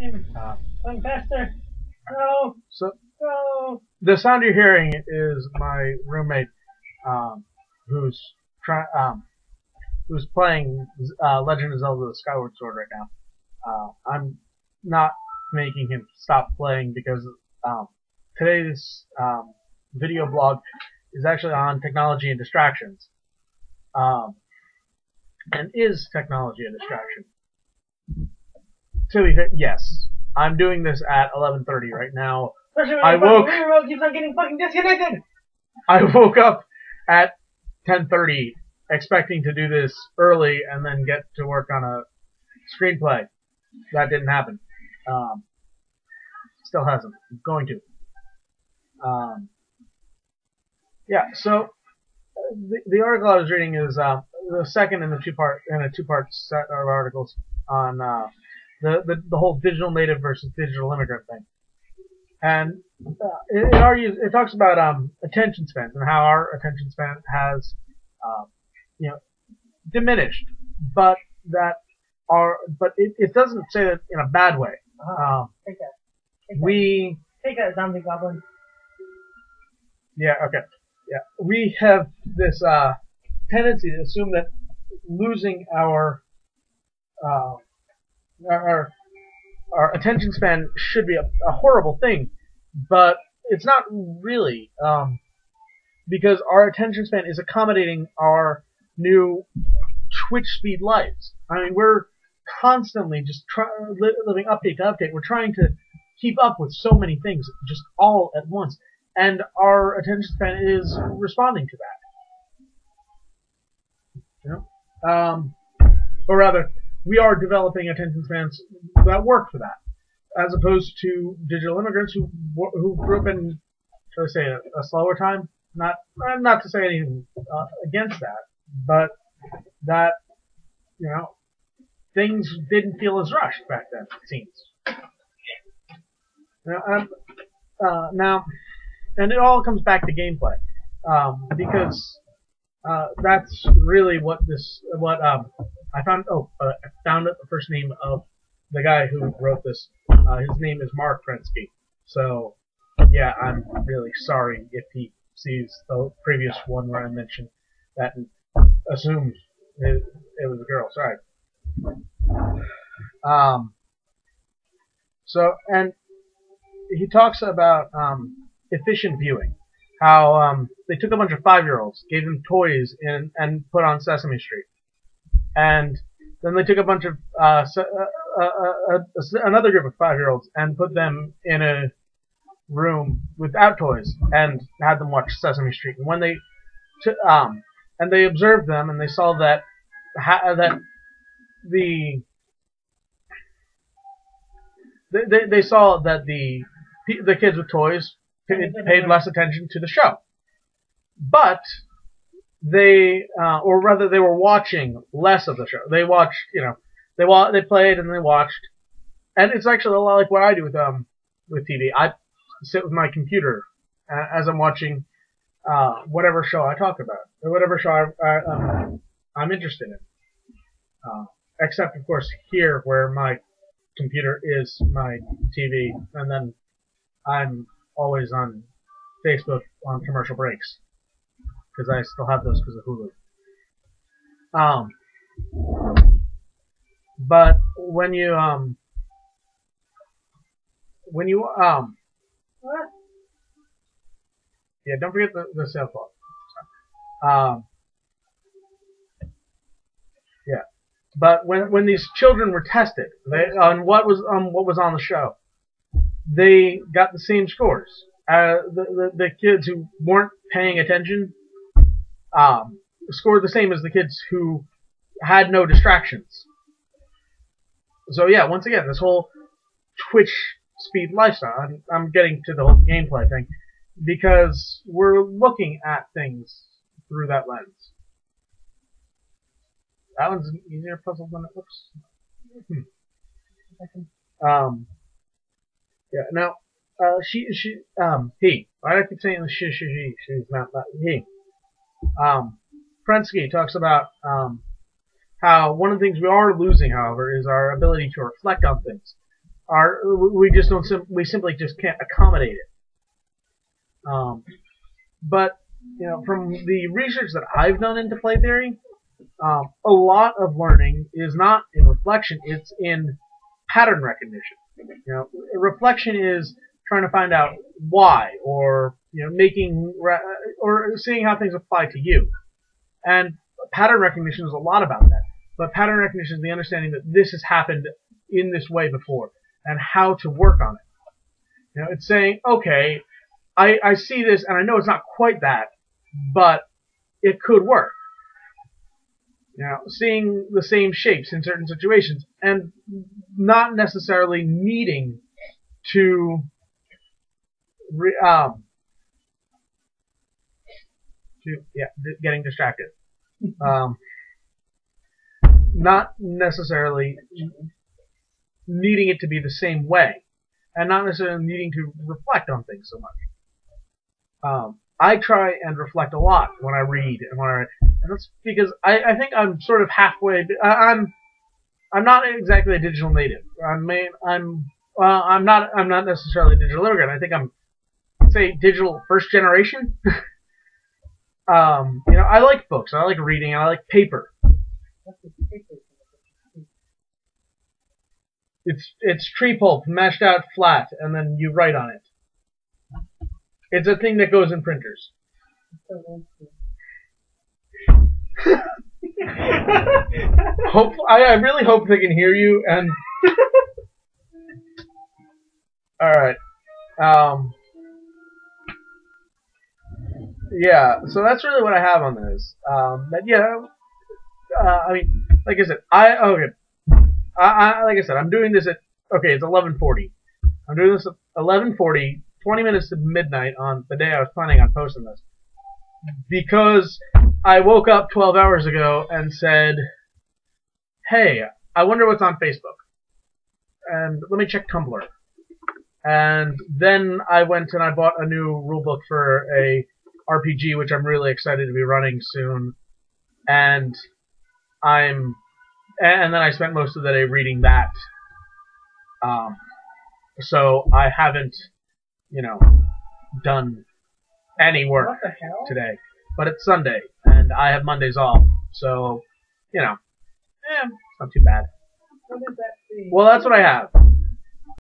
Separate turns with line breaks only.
Going faster. Go.
So
Go.
the sound you're hearing is my roommate, who's who's playing Legend of Zelda: The Skyward Sword right now. I'm not making him stop playing because today's video blog is actually on technology and distractions, and is technology a distraction? To be fair, yes. I'm doing this at 11:30 right now.
I woke. The remote keeps on getting fucking disconnected.
I woke up at 10:30 expecting to do this early and then get to work on a screenplay. That didn't happen. Still hasn't. I'm going to. Yeah. So the article I was reading is the second in a two-part set of articles on the whole digital native versus digital immigrant thing. And it talks about attention spans and how our attention span has diminished, but it doesn't say that in a bad way.
Take that. Take that, zombie goblin.
Yeah. Okay. Yeah. We have this tendency to assume that losing our attention span should be a horrible thing, but it's not really, because our attention span is accommodating our new Twitch speed lives. I mean, we're constantly just living update to update. We're trying to keep up with so many things just all at once, and our attention span is responding to that. Or rather, we are developing attention spans that work for that, as opposed to digital immigrants who grew up in, shall I say, a slower time. Not to say anything against that, but that things didn't feel as rushed back then. It seems. Now, and it all comes back to gameplay, because that's really what I found. I found out the first name of the guy who wrote this. His name is Mark Prensky. So, yeah, I'm really sorry if he sees the previous one where I mentioned that and assumed it was a girl. Sorry. So, and he talks about efficient viewing. How they took a bunch of 5-year-olds, gave them toys, and put on Sesame Street. And then they took a bunch of another group of 5-year-olds and put them in a room without toys and had them watch Sesame Street. And when they observed them and they saw that they saw that the kids with toys paid less attention to the show, but they were watching less of the show. They watched, they played and they watched, and it's actually a lot like what I do with TV. I sit with my computer as I'm watching whatever show I talk about or whatever show I'm interested in. Except of course here where my computer is my TV, and then I'm always on Facebook on commercial breaks because I still have those because of Hulu. But when you yeah, don't forget the cell phone. Yeah, but when these children were tested on what was on the show, they got the same scores. The kids who weren't paying attention scored the same as the kids who had no distractions. So yeah, once again, this whole Twitch speed lifestyle. I'm getting to the whole gameplay thing because we're looking at things through that lens. That one's an easier puzzle than it looks. Yeah. Now, he. Why do I keep saying she? She's not he. Prensky talks about how one of the things we are losing, however, is our ability to reflect on things. we just don't we simply just can't accommodate it. But from the research that I've done into play theory, a lot of learning is not in reflection; it's in pattern recognition. Reflection is trying to find out why, or making or seeing how things apply to you. And pattern recognition is a lot about that. But pattern recognition is the understanding that this has happened in this way before, and how to work on it. It's saying, okay, I see this, and I know it's not quite that, but it could work. Seeing the same shapes in certain situations, and not necessarily needing to getting distracted. Not necessarily needing it to be the same way, and not necessarily needing to reflect on things so much. I try and reflect a lot when I read, and that's because I think I'm sort of halfway. I'm not exactly a digital native. I'm not necessarily a digital immigrant. I think I'm, say, digital first generation. I like books. I like reading. I like paper. It's tree pulp mashed out flat, and then you write on it. It's a thing that goes in printers. I really hope they can hear you. And all right. Yeah. So that's really what I have on this. But I mean, like I said, like I said, I'm doing this at, it's 11:40. I'm doing this at 11:40, 20 minutes to midnight on the day I was planning on posting this. Because I woke up 12 hours ago and said, hey, I wonder what's on Facebook. And let me check Tumblr. And then I went and I bought a new rulebook for a RPG, which I'm really excited to be running soon. And then I spent most of the day reading that. So I haven't, done any work today. But it's Sunday, and I have Mondays off. So, it's not too bad.
What does that mean?
Well, that's what I have.